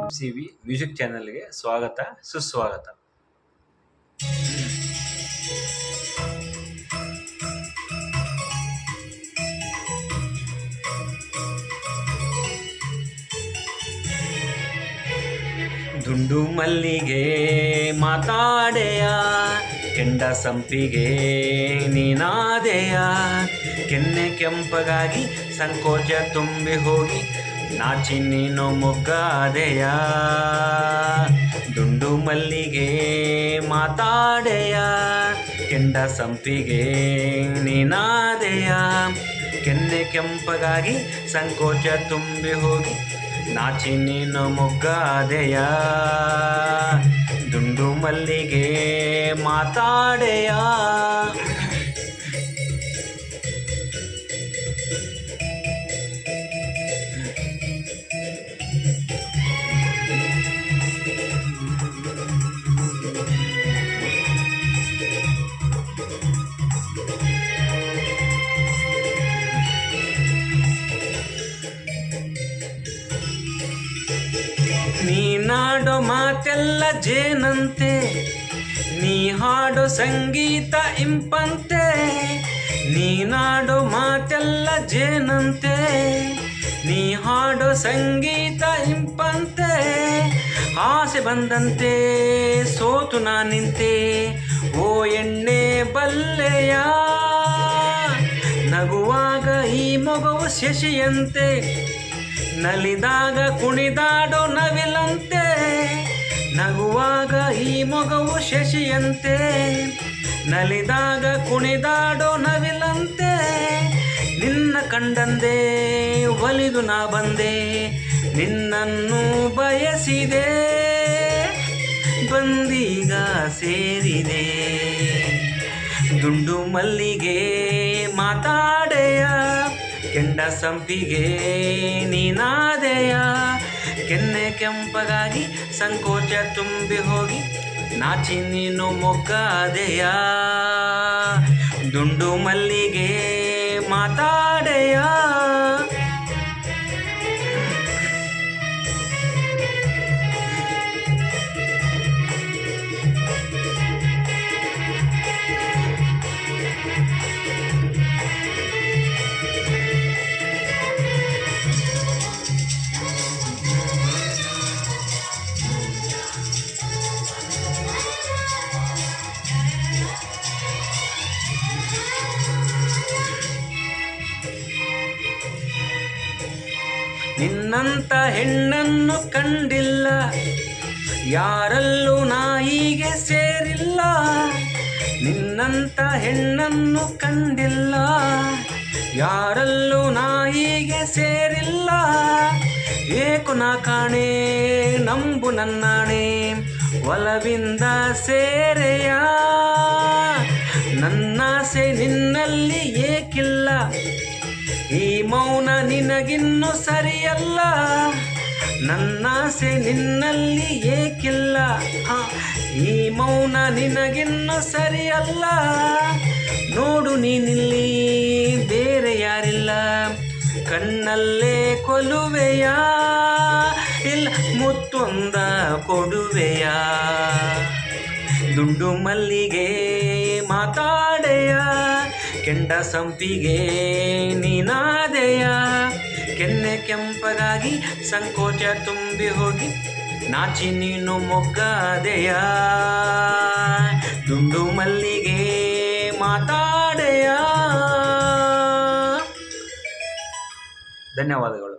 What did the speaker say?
MCV music ಚಾನೆಲ್ಗೆ ಸ್ವಾಗತ ಸುಸ್ವಾಗತ. ದುಂಡು ಮಲ್ಲಿಗೆ ಮಾತಾಡೆಯ, ಕೆಂಡ ಸಂಪಿಗೆ ನೀನಾದೆಯ, ಕೆನ್ನೆ ಕೆಂಪಗಾಗಿ ಸಂಕೋಚ ತುಂಬಿ ಹೋಗಿ ನಾಚಿ ನೀನು ಮೊಗ್ಗಾದೆಯ. ದುಂಡು ಮಲ್ಲಿಗೆ ಮಾತಾಡೆಯ, ಕೆಂಡ ಸಂಪಿಗೆ ನೀನಾದೆಯ, ಕೆನ್ನೆ ಕೆಂಪಗಾಗಿ ಸಂಕೋಚ ತುಂಬಿ ಹೋಗಿ ನಾಚಿ ನೀನು ಮೊಗ್ಗಾದೆಯ. ದುಂಡು ಮಲ್ಲಿಗೆ ಮಾತಾಡೆಯ. ನೀನಾಡೋ ಮಾತೆಲ್ಲ ಜೇನಂತೆ, ನೀ ಹಾಡೋ ಸಂಗೀತ ಇಂಪಂತೆ. ನೀನಾಡೋ ಮಾತೆಲ್ಲ ಜೇನಂತೆ, ನೀ ಹಾಡೋ ಸಂಗೀತ ಇಂಪಂತೆ. ಆಸೆ ಬಂದಂತೆ ಸೋತು ನಾನಿಂತೆ, ಓ ಎಣ್ಣೆ ಬಲ್ಲೆಯ. ನಗುವಾಗ ಈ ಮೊಗವು ಶಶಿಯಂತೆ, ನಲಿದಾಗ ಕುಣಿದಾಡೋ ನವಿಲಂತೆ. ನಗುವಾಗ ಈ ಮೊಗವು ಶಶಿಯಂತೆ, ನಲಿದಾಗ ಕುಣಿದಾಡೋ ನವಿಲಂತೆ. ನಿನ್ನ ಕಂಡಂದೆ ಒಲಿದು ನಾ ಬಂದೆ, ನಿನ್ನನ್ನು ಬಯಸಿದೆ, ಬಂದೀಗ ಸೇರಿದೆ. ದುಂಡು ಮಲ್ಲಿಗೆ ಮಾತಾಡೆಯ, ಕೆಂಡ ಸಂಪಿಗೆ ನೀನಾದೆಯ, ಕೆನ್ನೆ ಕೆಂಪಗಾಗಿ ಸಂಕೋಚ ತುಂಬಿ ಹೋಗಿ ನಾಚಿ ನೀನು ಮೊಗ್ಗಾದೆಯ. ದುಂಡು ಮಲ್ಲಿಗೆ ಮಾತಾಡೆಯ. ನಿನ್ನಂತ ಹೆಣ್ಣನ್ನು ಕಂಡಿಲ್ಲ, ಯಾರಲ್ಲೂ ನಾ ಹೀಗೆ ಸೇರಿಲ್ಲ. ನಿನ್ನಂತ ಹೆಣ್ಣನ್ನು ಕಂಡಿಲ್ಲ, ಯಾರಲ್ಲೂ ನಾ ಹೀಗೆ ಸೇರಿಲ್ಲ. ಏಕು ನಾ ಕಾಣೆ ನಂಬು ನನ್ನಾಣೆ, ಒಲವಿಂದ ಸೇರೆಯ. ನನ್ನಾಸೆ ನಿನ್ನಲ್ಲಿ ಏಕಿಲ್ಲ, ಈ ಮೌನ ನಿನಗಿನ್ನು ಸರಿಯಲ್ಲ. ನನ್ನಾಸೆ ನಿನ್ನಲ್ಲಿ ಏಕಿಲ್ಲ, ಈ ಮೌನ ನಿನಗಿನ್ನು ಸರಿಯಲ್ಲ. ನೋಡು ನೀನಿಲ್ಲಿ ಬೇರೆ ಯಾರಿಲ್ಲ, ಕಣ್ಣಲ್ಲೇ ಕೊಲುವೆಯ, ಇಲ್ಲ ಮುತ್ತೊಂದ ಕೊಡುವೆಯ. ದುಂಡು ಮಲ್ಲಿಗೆ ಮಾತಾಡೆಯ, ಕೆಂಡ ಸಂಪಿಗೆ ನೀನಾದೆಯ, ಕೆನ್ನೆ ಕೆಂಪಗಾಗಿ ಸಂಕೋಚ ತುಂಬಿ ಹೋಗಿ ನಾಚಿ ನೀನು ಮೊಗ್ಗಾದೆಯ. ದುಂಡು ಮಲ್ಲಿಗೆ ಮಾತಾಡೆಯ. ಧನ್ಯವಾದಗಳು.